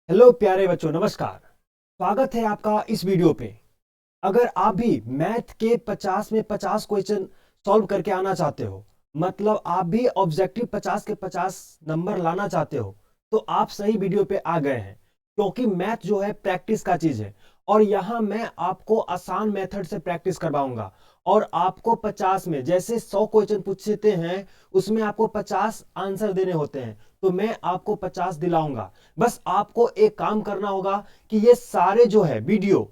Hello प्यारे बच्चों, नमस्कार। स्वागत है आपका इस वीडियो पे। अगर आप भी मैथ के 50 में 50 क्वेश्चन सॉल्व करके आना चाहते हो, मतलब आप भी ऑब्जेक्टिव 50 के 50 नंबर लाना चाहते हो, तो आप सही वीडियो पे आ गए हैं। क्योंकि मैथ जो है प्रैक्टिस का चीज है, और यहाँ मैं आपको आसान मेथड से प्रैक्टिस करवाऊंगा। और आपको 50 में जैसे 100 क्वेश्चन पूछते हैं, उसमें आपको 50 आंसर देने होते हैं, तो मैं आपको 50 दिलाऊंगा। बस आपको एक काम करना होगा कि ये सारे जो है वीडियो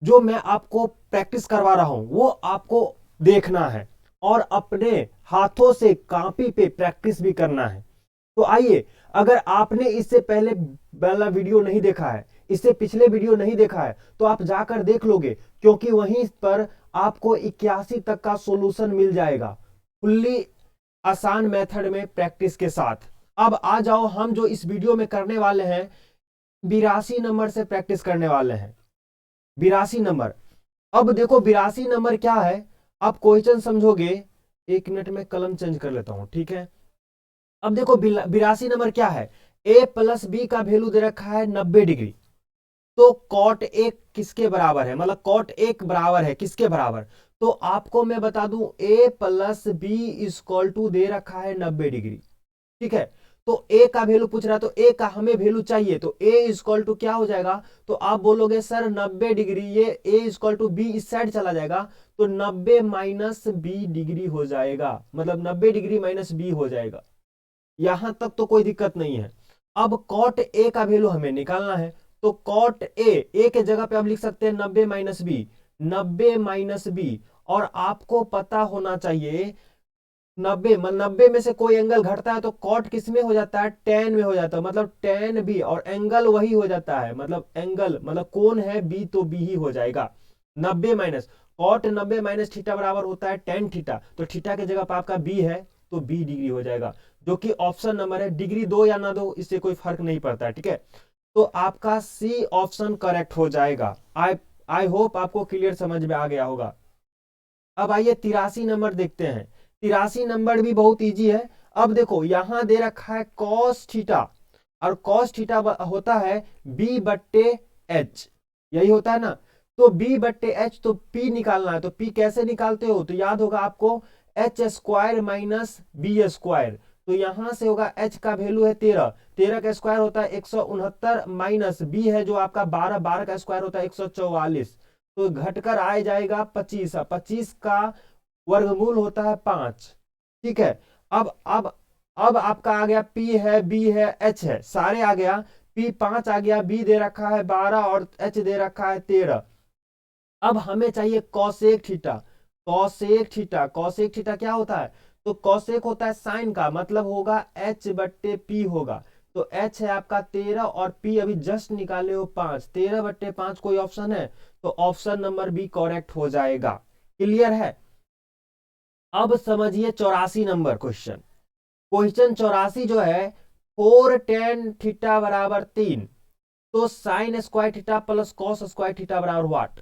जो मैं आपको प्रैक्टिस करवा रहा हूं, वो आपको देखना है और अपने हाथों से कॉपी पे प्रैक्टिस भी करना है। तो आइए, अगर आपने इससे पहले वाला वीडियो नहीं देखा है, इससे पिछले वीडियो नहीं देखा है, तो आप जाकर देख लोगे, क्योंकि वहीं पर आपको 81 तक का सॉल्यूशन मिल जाएगा, फुल्ली आसान मेथड में प्रैक्टिस के साथ। अब आ जाओ, हम जो इस वीडियो में करने वाले हैं, 82 नंबर से प्रैक्टिस करने वाले हैं। 82 नंबर। अब देखो 82 नंबर क्या है, आप क्वेश्चन समझोगे। 1 मिनट में कलम चेंज कर लेता हूं, ठीक है। अब देखो 82 नंबर क्या है। ए प्लस बी का वैल्यू दे रखा है 90 डिग्री। तो कॉट एक किसके बराबर है, मतलब कॉट एक बराबर है किसके बराबर। तो आपको मैं बता दूं, ए प्लस बी इक्वल टू दे रखा है 90 डिग्री, ठीक है। तो ए का वैल्यू पूछ रहा है, तो ए का हमें वैल्यू चाहिए, तो ए इक्वल टू क्या हो जाएगा। तो आप बोलोगे सर 90 डिग्री, ये ए इक्वल टू बी इस साइड चला जाएगा, तो 90 माइनस बी डिग्री हो जाएगा, मतलब 90 डिग्री माइनस बी हो जाएगा। यहां तक तो कोई दिक्कत नहीं है। अब कॉट ए का वैल्यू हमें निकालना है, तो कॉट ए के जगह पे आप लिख सकते हैं 90 - बी, 90 - बी। और आपको पता होना चाहिए 90 में से कोई एंगल घटता है तो कॉट किस में हो जाता है, टेन में हो जाता है, मतलब टेन बी, और एंगल वही हो जाता है, मतलब एंगल मतलब कौन है बी, तो बी ही हो जाएगा। 90 माइनस कॉट 90 माइनस थीटा बराबर होता है टेन थीटा, तो थीटा के जगह पर आपका बी है, तो बी डिग्री हो जाएगा, जो कि ऑप्शन नंबर है। डिग्री दो या ना दो, इससे कोई फर्क नहीं पड़ता है, ठीक है। तो आपका सी ऑप्शन करेक्ट हो जाएगा। आई आई होप आपको क्लियर समझ में आ गया होगा। अब आइए 83 नंबर देखते हैं। 83 नंबर भी बहुत इजी है। अब देखो यहां दे रखा है कॉस थीटा, और कॉस थीटा होता है बी बट्टे एच, यही होता है ना। तो बी बट्टे एच, तो पी निकालना है, तो पी कैसे निकालते हो, तो याद होगा आपको, H square minus B square. तो यहां से होगा एच का वैल्यू है 13, 13 का स्क्वायर होता है 169, माइनस बी है जो आपका 12, 12 का स्क्वायर होता है 144, तो घटकर आ जाएगा 25, 25 का वर्गमूल होता है 5, ठीक है। अब आपका आ गया पी है, बी है, एच है, सारे आ गया। पी 5 आ गया, बी दे रखा है 12 और एच दे रखा है 13। अब हमें चाहिए cosec theta. Cosec theta, cosec theta क्या होता है, तो कॉसेक होता है साइन का, मतलब होगा एच बट्टे पी होगा। तो एच है आपका 13 और पी अभी जस्ट निकाले हो 5, 13/5 कोई ऑप्शन है, तो ऑप्शन नंबर बी करेक्ट हो जाएगा। क्लियर है। अब समझिए 84 नंबर क्वेश्चन। क्वेश्चन 84 जो है, 4 tan थीटा बराबर 3, तो sine square theta plus cos square theta बराबर व्हाट।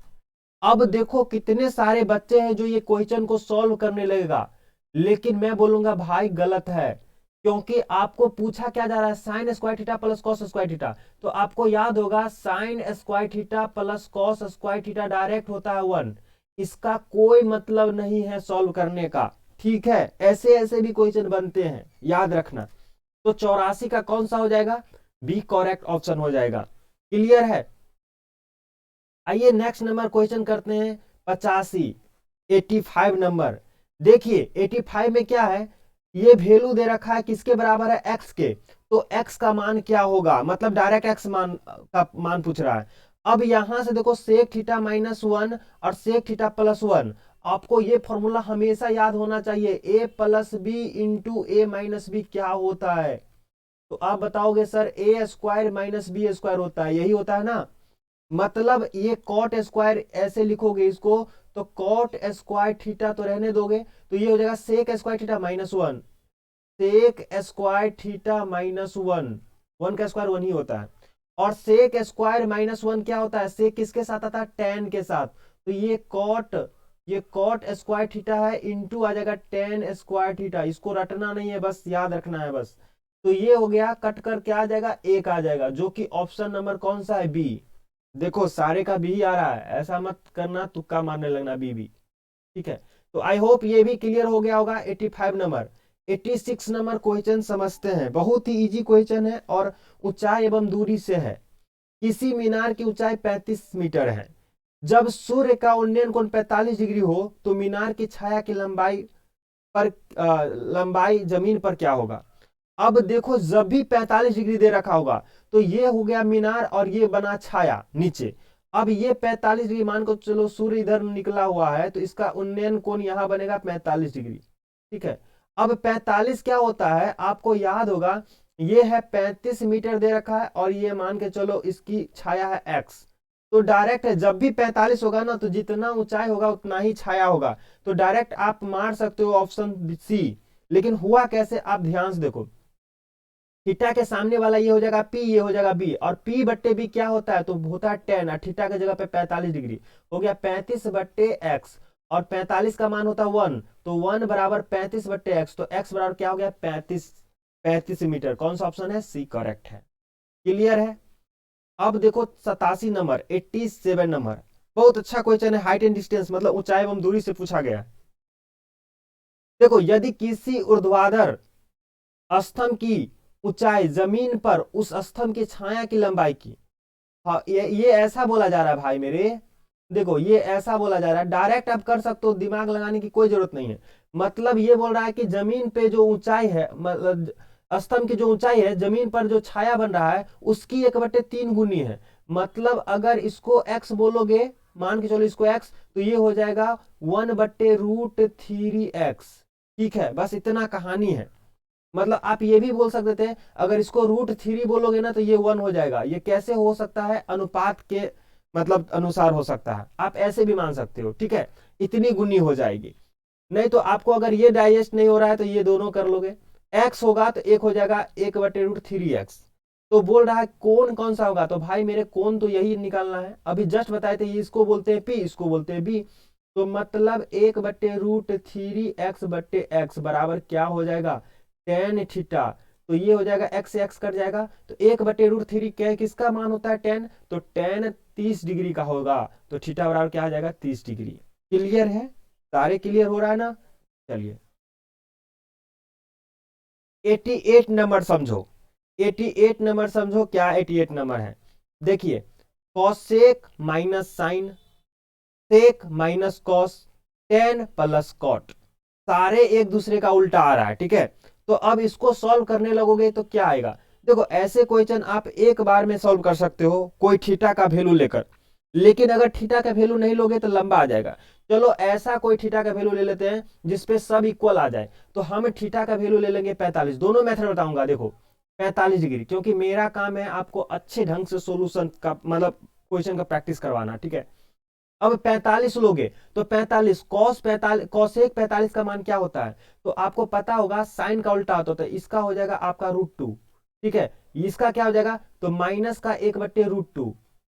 अब देखो कितने सारे बच्चे हैं जो ये क्वेश्चन को सॉल्व करने लगेगा, लेकिन मैं बोलूंगा भाई गलत है। क्योंकि आपको पूछा क्या जा रहा है, sine square theta plus cos square theta. तो आपको याद होगा sine square theta plus cos square theta direct होता है 1, इसका कोई मतलब नहीं है सॉल्व करने का, ठीक है। ऐसे ऐसे भी क्वेश्चन बनते हैं, याद रखना। तो 84 का कौन सा हो जाएगा, बी करेक्ट ऑप्शन हो जाएगा। क्लियर है। आइए नेक्स्ट नंबर क्वेश्चन करते हैं 85, 85 नंबर। देखिए 85 में क्या है, ये वैल्यू दे रखा है किसके बराबर है, एक्स के। तो एक्स का मान क्या होगा, मतलब डायरेक्ट एक्स मान का मान पूछ रहा है। अब यहां से देखो सेक थीटा -1 और सेक थीटा +1। आपको ये फॉर्मूला हमेशा याद होना चाहिए, ए प्लस बी इंटू ए माइनस बी क्या होता है। तो आप बताओगे सर ए स्क्वायर माइनस बी स्क्वायर होता है, यही होता है ना। मतलब ये कॉट स्क्वायर ऐसे लिखोगे इसको, तो कॉट स्क्वायर थीटा तो रहने दोगे, तो ये हो जाएगा sec square theta -1, sec square theta -1, 1 का स्क्वायर 1 ही होता है। और सेक स्क्वायर -1 क्या होता है, सेक किसके साथ आता है, टेन के साथ। तो ये कॉट स्क्वायर थीटा है, इंटू आ जाएगा टेन स्क्वायर थीटा। इसको रटना नहीं है, बस याद रखना है बस। तो ये हो गया, कट कर क्या आ जाएगा, एक आ जाएगा, जो कि ऑप्शन नंबर कौन सा है, बी। देखो सारे का बी आ रहा है, ऐसा मत करना तुक्का मारने लगना, बी। ठीक है, तो आई होप ये भी क्लियर हो गया होगा। 85 नंबर, 86 नंबर क्वेश्चन समझते हैं, बहुत ही इजी क्वेश्चन है और ऊंचाई एवं दूरी से है। किसी मीनार की ऊंचाई 35 मीटर है। जब सूर्य का उन्नयन कोण 45 डिग्री हो तो मीनार की छाया की लंबाई पर लंबाई जमीन पर क्या होगा। अब देखो जब भी 45 डिग्री दे रखा होगा तो ये हो गया मीनार और ये बना छाया नीचे। अब ये 45 डिग्री मान को चलो सूर्य इधर निकला हुआ है तो इसका उन्नयन कोण यहां बनेगा 45 डिग्री। ठीक है, अब 45 क्या होता है आपको याद होगा, ये है 35 मीटर दे रखा है और ये मान के चलो इसकी छाया है x। तो डायरेक्ट जब भी 45 होगा ना तो जितना ऊंचाई होगा उतना ही छाया होगा। तो डायरेक्ट आप मार सकते हो ऑप्शन सी। लेकिन हुआ कैसे, आप ध्यान से देखो, थीटा के सामने वाला ये हो जाएगा पी, ये हो जाएगा बी, और पी बट्टे बी क्या होता है, तो होता है 10, और थीटा की जगह पे 45 डिग्री हो गया 35 बट्टे एक्स, और 45 का मान होता है 1, तो 1 बराबर 35 बट्टे एक्स, तो एक्स बराबर क्या हो गया 35 मीटर। कौन सा ऑप्शन है, सी करेक्ट है। क्लियर है। अब देखो 87 नंबर, 87 नंबर, बहुत अच्छा क्वेश्चन है, हाइट एंड डिस्टेंस मतलब ऊंचाई एवं दूरी से पूछा गया। देखो यदि किसी ऊर्ध्वाधर स्तंभ की ऊंचाई जमीन पर उस स्तंभ की छाया की लंबाई की, हाँ ये ऐसा बोला जा रहा है भाई मेरे, देखो ये ऐसा बोला जा रहा है, डायरेक्ट आप कर सकते हो, दिमाग लगाने की कोई जरूरत नहीं है। मतलब ये बोल रहा है कि जमीन पे जो ऊंचाई है, मतलब स्तंभ की जो ऊंचाई है जमीन पर जो छाया बन रहा है उसकी 1/3 गुनी है। मतलब अगर इसको x बोलोगे, मान के चलो इसको x, तो ये हो जाएगा 1/√3x। ठीक है, बस इतना कहानी है। मतलब आप ये भी बोल सकते थे, अगर इसको √3 बोलोगे ना तो ये 1 हो जाएगा। ये कैसे हो सकता है, अनुपात के मतलब अनुसार हो सकता है, आप ऐसे भी मान सकते हो। ठीक है, इतनी गुनी हो जाएगी। नहीं तो आपको अगर ये डाइजेस्ट नहीं हो रहा है तो ये दोनों कर लोगे, एक्स होगा तो एक हो जाएगा 1/√3x। तो बोल रहा है कोण कौन सा होगा, तो भाई मेरे कोण तो यही निकालना है, अभी जस्ट बताए थे, ये इसको बोलते हैं पी, इसको बोलते हैं बी। तो मतलब 1/√3x बराबर क्या हो जाएगा, टेन थीटा। तो ये हो जाएगा एक्स से एक्स कट जाएगा, तो 1/√3 क्या किसका मान होता है, टेन, तो टेन 30 डिग्री का होगा, तो थीटा बराबर क्या आ जाएगा 30 डिग्री। क्लियर है, सारे क्लियर हो रहा है ना। चलिए 88 नंबर समझो, 88 नंबर समझो, क्या 88 नंबर है, देखिए cosec minus sine, sec minus cos, tan plus cot, सारे एक दूसरे का उल्टा आ रहा है। ठीक है, तो अब इसको सॉल्व करने लगोगे तो क्या आएगा, देखो ऐसे क्वेश्चन आप एक बार में सॉल्व कर सकते हो कोई थीटा का वैल्यू लेकर, लेकिन अगर थीटा का वैल्यू नहीं लोगे तो लंबा आ जाएगा। चलो ऐसा कोई थीटा का वैल्यू ले लेते हैं जिसपे सब इक्वल आ जाए, तो हम थीटा का वैल्यू ले लेंगे 45। दोनों मेथड बताऊंगा, देखो 45 डिग्री, क्योंकि मेरा काम है आपको अच्छे ढंग से सोल्यूशन का मतलब क्वेश्चन का प्रैक्टिस करवाना। ठीक है, अब 45 लोगे तो 45 कॉस 45 कॉसेक 45 का मान क्या होता है, तो आपको पता होगा साइन का उल्टा होता है, इसका हो जाएगा आपका √2। ठीक है, इसका क्या हो जाएगा, तो माइनस का 1/√2।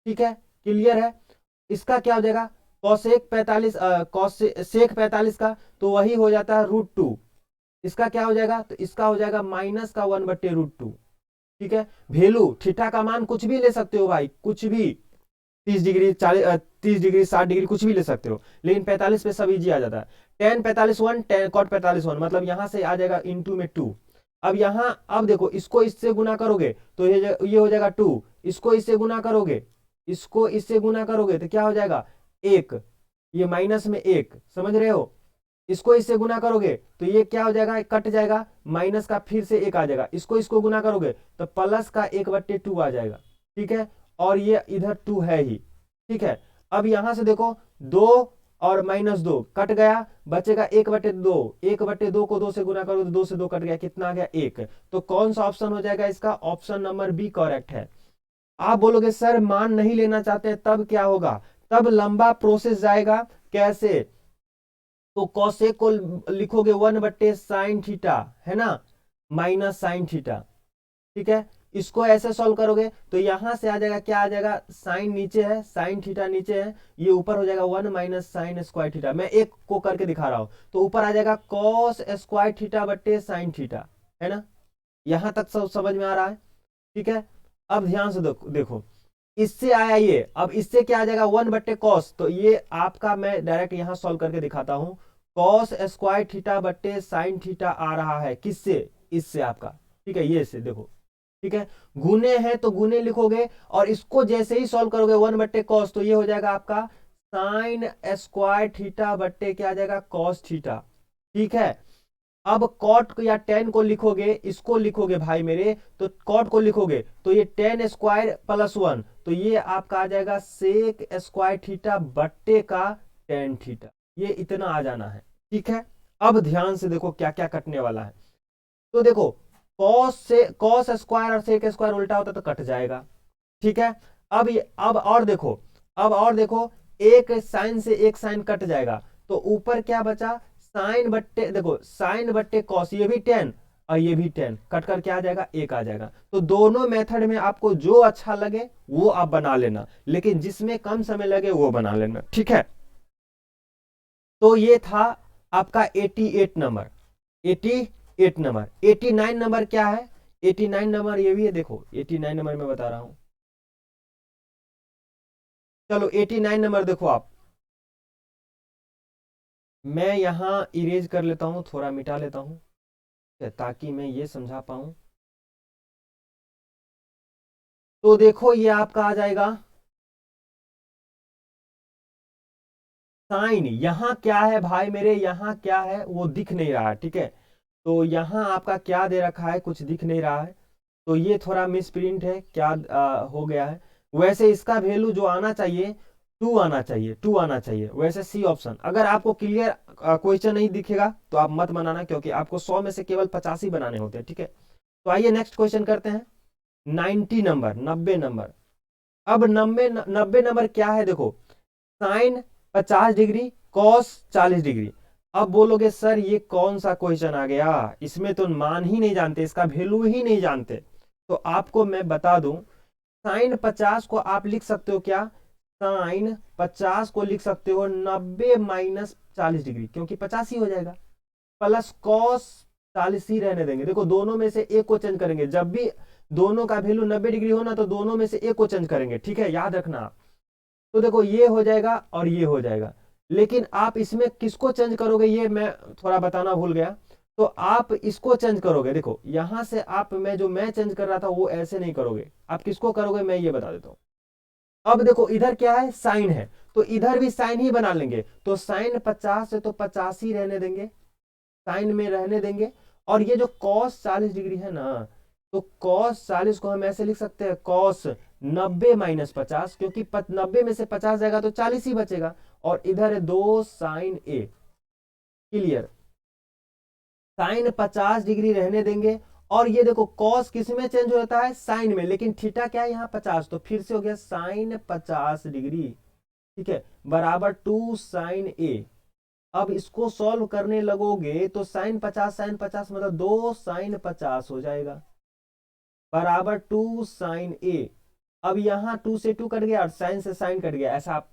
ठीक है, क्लियर है। इसका क्या हो जाएगा, कॉसेक 45 कॉसेक 45 का, तो वही हो जाता है √2। इसका क्या हो जाएगा, तो इसका हो जाएगा माइनस का 1/√2। ठीक है, वैल्यू थीटा का मान कुछ भी ले सकते हो भाई, कुछ भी, 30 डिग्री 30 डिग्री 60 डिग्री कुछ भी ले सकते हो, लेकिन 45 पे सब इजी आ जाता है। टेन 45 1, टेन कॉट 45 1, मतलब यहां से आ जाएगा इंटू में 2। अब यहां अब देखो इसको इससे गुना करोगे तो ये हो जाएगा 2, इसको इससे गुना करोगे, इसको इससे गुना करोगे तो क्या हो जाएगा 1, ये माइनस में 1, समझ रहे हो। इसको इससे गुना करोगे तो ये क्या हो जाएगा, कट जाएगा, माइनस का फिर से 1 आ जाएगा, इसको इसको गुना करोगे तो प्लस का 1/2 आ जाएगा। ठीक है, और ये इधर 2 है ही। ठीक है, अब यहां से देखो 2 और -2 कट गया, बचेगा 1/2, 1/2 को 2 से गुना करो तो 2 से 2 कट गया, कितना आ गया 1। तो कौन सा ऑप्शन हो जाएगा इसका, ऑप्शन नंबर बी करेक्ट है। आप बोलोगे सर मान नहीं लेना चाहते तब क्या होगा, तब लंबा प्रोसेस जाएगा, कैसे, तो कॉसेक को लिखोगे 1/sin थीटा, है ना, माइनस साइन थीटा। ठीक है, इसको ऐसे सॉल्व करोगे तो यहां से आ जाएगा, क्या आ जाएगा, साइन नीचे है, साइन थीटा नीचे है, ये ऊपर हो जाएगा 1 माइनस साइन स्क्वायर थीटा। मैं एक को करके दिखा रहा हूं, तो ऊपर आ जाएगा कॉस स्क्वायर थीटा बट्टे साइन थीटा, है ना। यहां तक सब समझ में आ रहा है? ठीक है, अब ध्यान से देखो इससे आया ये, अब इससे क्या आ जाएगा 1/cos, तो ये आपका मैं डायरेक्ट यहां सॉल्व करके दिखाता हूं, cos स्क्वायर थीटा बट्टे साइन थीटा आ रहा है किससे, इससे आपका, ठीक है, ये से देखो, ठीक है, गुने हैं तो गुने लिखोगे और इसको जैसे ही सॉल्व करोगे 1/cos, तो ये हो जाएगा आपका साइन स्क्वायर थीटा बट्टे क्या आ जाएगा cos थीटा, ठीक है। अब कॉट या टेन को लिखोगे, इसको लिखोगे भाई मेरे, तो कॉट को लिखोगे तो ये टेन स्क्वायर प्लस 1, तो ये आपका आ जाएगा सेक स्क्वायर थीटा बट्टे का टेन थीटा, ये इतना आ जाना है, ठीक है। अब ध्यान से देखो क्या क्या कटने वाला है, तो देखो कॉस स्क्वायर और सेक स्क्वायर उल्टा होता तो कट जाएगा, ठीक है। अब और देखो, अब और देखो, एक साइन से एक साइन कट जाएगा, तो ऊपर क्या बचा, साइन बट्टे, देखो साइन बट्टे कॉस, ये भी 10 और ये भी 10, कट कर क्या आ जाएगा, एक आ जाएगा। तो दोनों मेथड में आपको जो अच्छा लगे वो आप बना लेना, लेकिन जिसमें कम समय लगे वो बना लेना, ठीक है। तो ये था आपका 88 नंबर, 88 नंबर। 89 नंबर क्या है, 89 नंबर ये भी है, देखो 89 नंबर मैं बता रहा हूं, चलो 89 नंबर देखो आप, मैं यहां इरेज कर लेता हूं, थोड़ा मिटा लेता हूं ताकि मैं ये समझा पाऊं। तो देखो ये आपका आ जाएगा साइन, यहां क्या है भाई मेरे, यहां क्या है वो दिख नहीं रहा है, ठीक है। तो यहां आपका क्या दे रखा है, कुछ दिख नहीं रहा है, तो ये थोड़ा मिस प्रिंट है, क्या हो गया है। वैसे इसका वैल्यू जो आना चाहिए 2 आना चाहिए, 2 आना चाहिए, वैसे सी ऑप्शन। अगर आपको क्लियर क्वेश्चन नहीं दिखेगा तो आप मत बनाना, क्योंकि आपको 100 में से केवल 50 ही बनाने होते हैं, ठीक है। तो आइए नेक्स्ट क्वेश्चन करते हैं, 90 नंबर, 90 नंबर। अब 90 नंबर क्या है, देखो साइन 50 डिग्री, कॉस 40 डिग्री। अब बोलोगे सर ये कौन सा क्वेश्चन आ गया, इसमें तो मान ही नहीं जानते, इसका वैल्यू ही नहीं जानते। तो आपको मैं बता दूं, साइन 50 को आप लिख सकते हो क्या, साइन 50 को लिख सकते हो 90 माइनस 40 डिग्री, क्योंकि 50 ही हो जाएगा, प्लस कॉस 40 ही रहने देंगे। देखो दोनों में से एक को चेंज करेंगे, जब भी दोनों का वैल्यू 90 डिग्री हो ना, तो दोनों में से एक को चेंज करेंगे, ठीक है, याद रखना आप। तो देखो ये हो जाएगा और ये हो जाएगा, लेकिन आप इसमें किसको चेंज करोगे ये मैं थोड़ा बताना भूल गया। तो आप इसको चेंज करोगे, देखो यहां से आप, मैं चेंज कर रहा था वो ऐसे नहीं करोगे, आप किसको करोगे मैं ये बता देता हूं। अब देखो इधर क्या है, साइन है, तो इधर भी साइन ही बना लेंगे, तो साइन 50 है तो 50 ही रहने देंगे, साइन में रहने देंगे। और ये जो कॉस 40 डिग्री है ना, तो कॉस 40 को हम ऐसे लिख सकते हैं, कॉस 90 माइनस 50, क्योंकि 90 में से 50 जाएगा तो 40 ही बचेगा, और इधर है 2 साइन ए, क्लियर। साइन 50 डिग्री रहने देंगे, और ये देखो कॉस किस में चेंज हो जाता है, साइन में, लेकिन थीटा क्या है यहाँ 50, तो फिर से हो गया साइन 50 डिग्री, ठीक है, बराबर 2 साइन ए। अब इसको सॉल्व करने लगोगे तो साइन 50 मतलब 2 साइन 50 हो जाएगा, बराबर 2 साइन ए। अब यहां 2 से 2 कट गया और साइन से साइन कट गया, ऐसा आप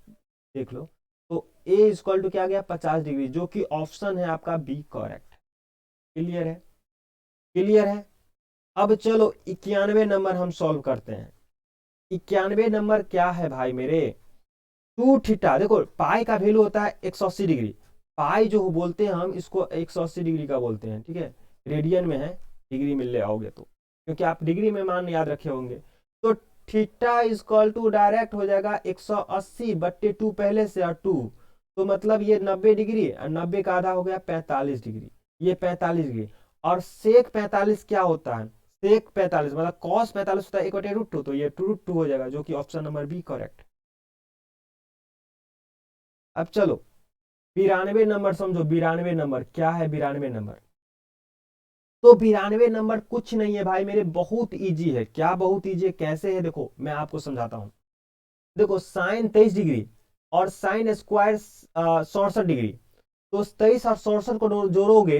देख लो। तो ए इक्वल टू क्या गया 50 डिग्री, जो कि ऑप्शन है आपका बी करेक्ट, क्लियर है, क्लियर है। अब चलो 91 नंबर हम सॉल्व करते हैं। 91 नंबर क्या है भाई मेरे, 2 थीटा, देखो पाई का वैल्यू होता है 180 डिग्री, पाई जो बोलते हैं हम इसको 180 डिग्री का बोलते हैं, ठीक है, रेडियन में है, डिग्री में ले आओगे तो, क्योंकि आप डिग्री में मान याद रखे होंगे। तो थीटा इक्वल टू डायरेक्ट हो जाएगा 180/2 पहले से और 2, तो मतलब ये 90 डिग्री, और 90 का आधा हो गया 45 डिग्री, ये 45 डिग्री। और सेक 45 क्या होता है, सेक 45 मतलब कॉस 45 होता है 1/√2, तो ये 2√2 हो जाएगा, जो कि ऑप्शन नंबर बी करेक्ट। अब चलो 92 नंबर समझो, 92 नंबर क्या है, 92 नंबर, तो 92 नंबर कुछ नहीं है भाई मेरे, बहुत इजी है। क्या बहुत इजी है, कैसे है, देखो मैं आपको समझाता हूं। देखो साइन 23 डिग्री और साइन स्क्वायर 67 डिग्री, तो 23 और 67 को जोड़ोगे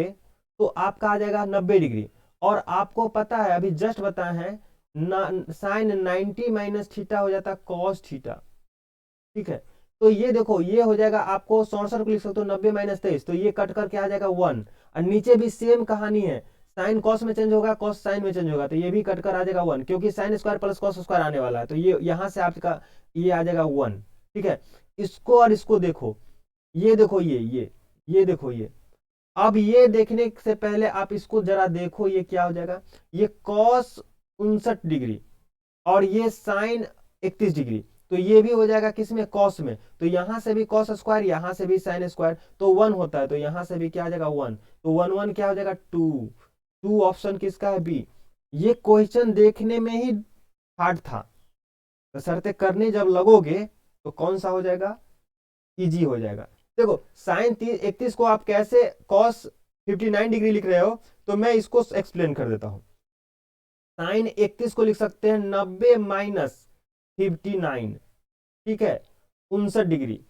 तो आपका आ जाएगा 90 डिग्री। और आपको पता है अभी जस्ट बताए हैं साइन 90 माइनस थीटा हो जाता है कॉस थीटा, ठीक है। तो ये देखो ये हो जाएगा, आपको 67 को लिख सकते हो 90 माइनस 23, तो ये कट करके आ जाएगा 1। और नीचे भी सेम कहानी है, साइन कॉस में चेंज होगा, कॉस साइन में चेंज होगा, तो ये भी कटकर आ जाएगा 1, क्योंकि sign square plus cos square आने वाला है, तो ये यहाँ से आपका ये आ जाएगा 1। ठीक है, इसको और इसको देखो, ये देखो, ये देखो, ये अब ये देखने से पहले आप इसको जरा देखो, ये क्या हो जाएगा, ये कॉस 59 डिग्री और ये साइन 31 डिग्री, तो ये भी हो जाएगा किसमें, कॉस में, तो यहां से भी कॉस स्क्वायर, यहां से भी साइन स्क्वायर, तो 1 होता है, तो यहां से भी क्या आ जाएगा 1, तो 1 1 क्या हो जाएगा 2, 2 ऑप्शन किसका है, बी। ये क्वेश्चन देखने में ही हार्ड था, तो शर्तें करने जब लगोगे तो कौन सा हो जाएगा, इजी हो जाएगा। देखो साइन 31 को आप कैसे कॉस 59 डिग्री लिख रहे हो, तो मैं इसको एक्सप्लेन कर देता हूं। साइन 31 को लिख सकते हैं 90 माइनस 59, ठीक है, 59 डिग्री।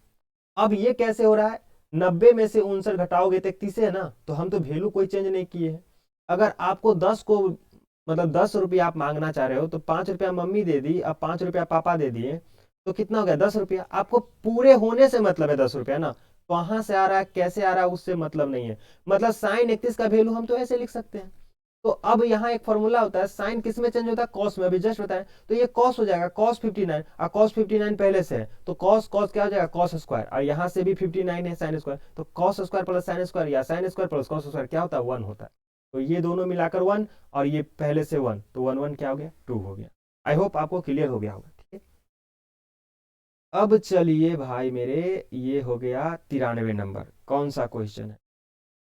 अब ये कैसे हो रहा है, 90 में से 59 घटाओगे तो 31 है ना, तो हम तो वैल्यू कोई चेंज नहीं किए हैं। अगर आपको 10 को मतलब 10 रुपया आप मांगना चाह रहे हो, तो 5 रुपया मम्मी दे दी, अब 5 रुपया पापा दे दिए, तो कितना हो गया 10 रुपया। आपको पूरे होने से मतलब है 10 रुपया ना, कहां से आ रहा है कैसे आ रहा है उससे मतलब नहीं है, मतलब साइन 31 का वैल्यू हम तो ऐसे लिख सकते हैं। तो अब यहाँ एक फॉर्मूला होता है, साइन किस में चेंज होता है, कॉस में, अभी जस्ट बताएं, तो ये कॉस हो जाएगा कॉस 59, और कॉस 59 पहले से है, तो कॉस कॉस क्या हो जाएगा कॉस स्क्वायर, और यहाँ से भी 59 है साइन स्क्वायर, तो cos square plus sine square या sine square plus cos square क्या होता है 1 होता है, तो ये दोनों मिलाकर 1 और ये पहले से 1, तो 1 1 क्या हो गया 2 हो गया। आई होप आपको क्लियर हो गया होगा। ठीक है, अब चलिए भाई मेरे, ये हो गया 93 नंबर। कौन सा क्वेश्चन है,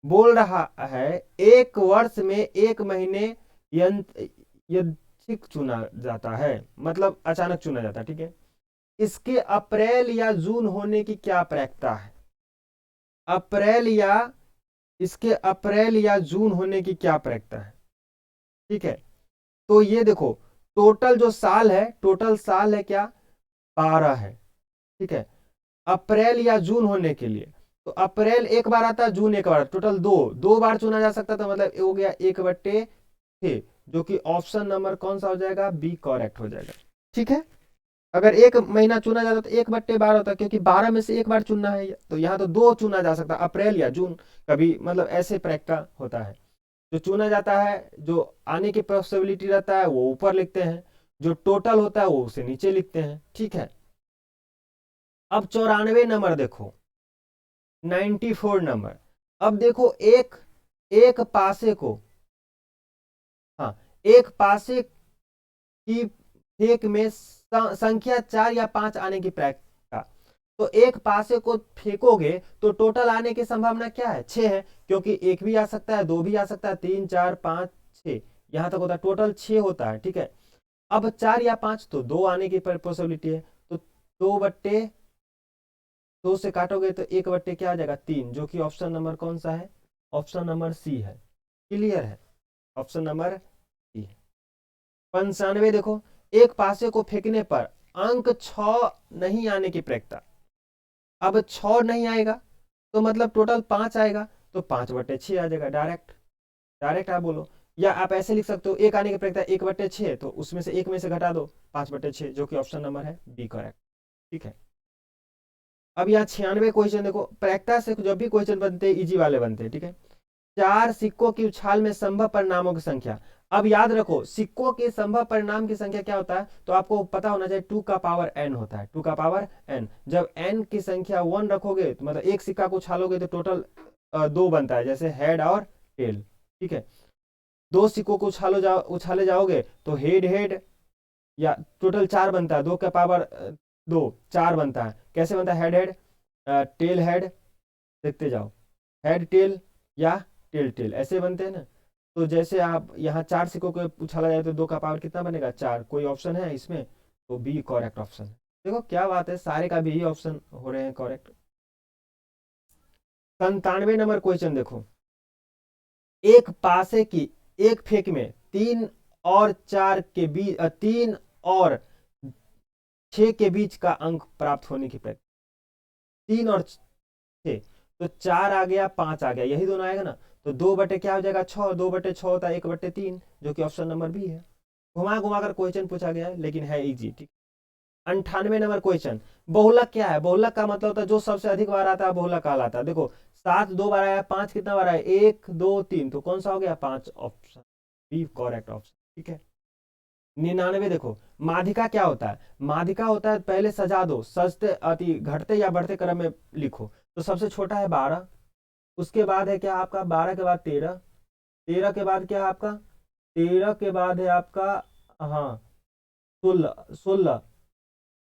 बोल रहा है एक वर्ष में एक महीने यादृच्छिक चुना जाता है, मतलब अचानक चुना जाता है। ठीक है, इसके अप्रैल या जून होने की क्या प्रायिकता है, अप्रैल या इसके अप्रैल या जून होने की क्या प्रायिकता है। ठीक है, तो ये देखो टोटल जो साल है, टोटल साल है क्या 12 है। ठीक है, अप्रैल या जून होने के लिए, तो अप्रैल एक बार आता है, जून एक बार, टोटल दो बार चुना जा सकता था, मतलब हो गया 1/6, जो कि ऑप्शन नंबर कौन सा हो जाएगा, बी करेक्ट हो जाएगा। ठीक है, अगर एक महीना चुना जाता तो 1/12 होता, क्योंकि 12 में से एक बार चुनना है, तो यहाँ तो 2 चुना जा सकता, अप्रैल या जून, कभी मतलब ऐसे प्रैक्टिस होता है। जो चुना जाता है, जो आने की पॉसिबिलिटी रहता है वो ऊपर लिखते हैं, जो टोटल होता है वो उसे नीचे लिखते हैं। ठीक है, अब 94 नंबर देखो, 94 नंबर। अब देखो एक पासे को, हाँ, एक पासे की फेंक में संख्या 4 या 5 आने की प्रायिकता, तो एक पासे को फेंकोगे तो टोटल आने की संभावना क्या है, 6 है, क्योंकि एक भी आ सकता है, 2 भी आ सकता है, 3 4 5 6 यहां तक होता है, टोटल 6 होता है। ठीक है, अब 4 या 5 तो 2 आने की पॉसिबिलिटी है, तो 2/2 से काटोगे तो 1/, क्या आ जाएगा 3, जो कि ऑप्शन नंबर कौन सा है, ऑप्शन नंबर सी है। क्लियर है, ऑप्शन नंबर सी है। 95 देखो, एक पासे को फेंकने पर अंक 6 नहीं आने की प्रायिकता, अब 6 नहीं आएगा तो मतलब टोटल 5 आएगा, तो 5/6 आ जाएगा, डायरेक्ट डायरेक्ट आप बोलो, या आप ऐसे लिख सकते हो एक आने की प्रायिकता 1/6, तो उसमें से एक में से घटा दो 5/6, जो कि ऑप्शन नंबर है बी करेक्ट। ठीक है, अब यहाँ 96 क्वेश्चन देखो, प्रायिकता से जब भी क्वेश्चन बनते हैं इजी वाले बनते हैं। ठीक है, 4 सिक्कों की उछाल में संभव परिणामों की संख्या। अब याद रखो सिक्कों के संभव परिणाम की संख्या क्या होता है, तो आपको पता होना चाहिए 2 का पावर n होता है, 2 का पावर n। जब n की संख्या 1 रखोगे तो मतलब एक सिक्का को उछालोगे तो टोटल 2 बनता है, जैसे हेड और टेल। ठीक है, 2 सिक्कों को उछाले जाओगे तो हेड हेड या टोटल 4 बनता है, 2 का पावर 2 4 बनता है। कैसे बनता है, हेड हेड, टेल हेड, देखते जाओ, हेड टेल या टेल टेल ऐसे बनते हैं ना। तो जैसे आप यहाँ 4 सिक्कों को उछाला जाए तो 2 का पावर कितना बनेगा 4, कोई ऑप्शन है इसमें, तो बी करेक्ट ऑप्शन है। देखो क्या बात है, सारे का भी ऑप्शन हो रहे हैं करेक्ट। 97 नंबर क्वेश्चन देखो, एक पासे की एक फेंक में 3 और 4 के बीच 3 और 6 के बीच का अंक प्राप्त होने की प्रक्रिया, 3 और 6, तो 4 आ गया 5 आ गया, यही दोनों आएगा ना, तो 2 क्या हो जाएगा 6, 2/6 होता है 1/3, जो कि ऑप्शन नंबर बी है। घुमा घुमा कर क्वेश्चन पूछा गया है, लेकिन है इजी। ठीक, 98 नंबर क्वेश्चन, बहुलक क्या है, बहुलक का मतलब होता है जो सबसे अधिक बार आता है बहुलक कहलाता है। देखो 7 2 बार आया, 5 कितना बार आया, 1 2 3, तो कौन सा हो गया, 5, ऑप्शन बी करेक्ट ऑप्शन। ठीक है। 99 देखो, माध्यिका क्या होता है, माध्यिका होता है पहले सजा दो, सजते अति घटते या बढ़ते क्रम में लिखो। तो सबसे छोटा है 12, उसके बाद है क्या आपका 12 के बाद 13, 13 के बाद क्या है आपका, 13 के बाद है आपका, हाँ 16, 16,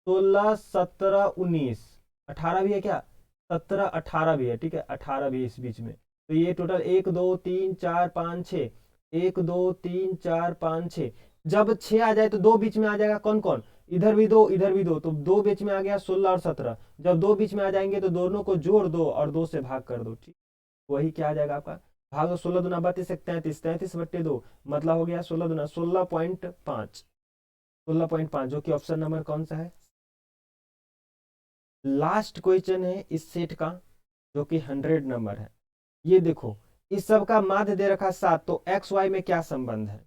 16 17 19, 18 भी है क्या, 17 18 भी है, ठीक है 18 भी इस बीच में। तो ये टोटल 1 2 3 4 5 6, 1 2 3 4 5 6, जब 6 आ जाए तो दो बीच में आ जाएगा, कौन कौन, इधर भी दो इधर भी दो, तो दो बीच में आ गया 16 और 17, जब दो बीच में आ जाएंगे तो दोनों को जोड़ दो और 2 से भाग कर दो, ठीक, वही क्या आ जाएगा आपका, भाग दो, 16 दूना 32 33, 33 बट्टे 2, मतलब हो गया 16 दूना 16.5, 16.5, जो कि ऑप्शन नंबर कौन सा है। लास्ट क्वेश्चन है इस सेट का, जो कि 100 नंबर है। ये देखो, इस सब का माध्य दे रखा 7, तो एक्स वाई में क्या संबंध है,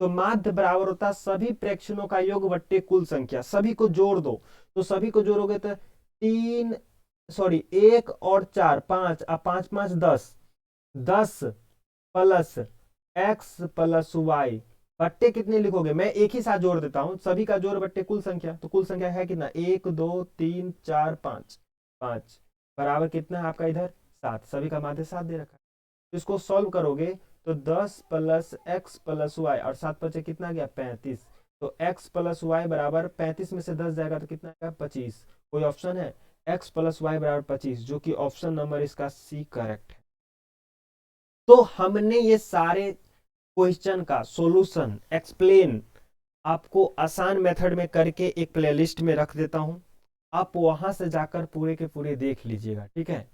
तो माध्य बराबर होता है सभी प्रेक्षणों का योग बट्टे कुल संख्या, सभी को जोड़ दो, तो सभी को जोड़ोगे तो 3 सॉरी 1 और 4 5, 5 5 10, 10 प्लस एक्स प्लस वाई बट्टे कितने लिखोगे, मैं एक ही साथ जोड़ देता हूं, सभी का जोड़ बट्टे कुल संख्या, तो कुल संख्या है कितना, 1 2 3 4 5, 5 बराबर कितना है आपका इधर 7, सभी का माध्य 7 दे रखा है। तो इसको सॉल्व करोगे तो 10 प्लस एक्स प्लस वाई और 7 बचे कितना गया 35, तो एक्स प्लस वाई बराबर 35 में से 10 जाएगा तो कितना आएगा 25, कोई ऑप्शन है, एक्स प्लस वाई बराबर 25, जो कि ऑप्शन नंबर इसका सी करेक्ट है। तो हमने ये सारे क्वेश्चन का सॉल्यूशन एक्सप्लेन आपको आसान मेथड में करके एक प्लेलिस्ट में रख देता हूं, आप वहां से जाकर पूरे के पूरे देख लीजिएगा, ठीक है।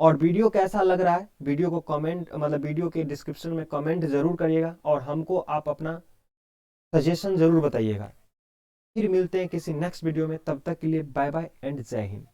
और वीडियो कैसा लग रहा है, वीडियो को कमेंट मतलब वीडियो के डिस्क्रिप्शन में कमेंट जरूर करिएगा और हमको आप अपना सजेशन जरूर बताइएगा। फिर मिलते हैं किसी नेक्स्ट वीडियो में, तब तक के लिए बाय बाय एंड जय हिंद।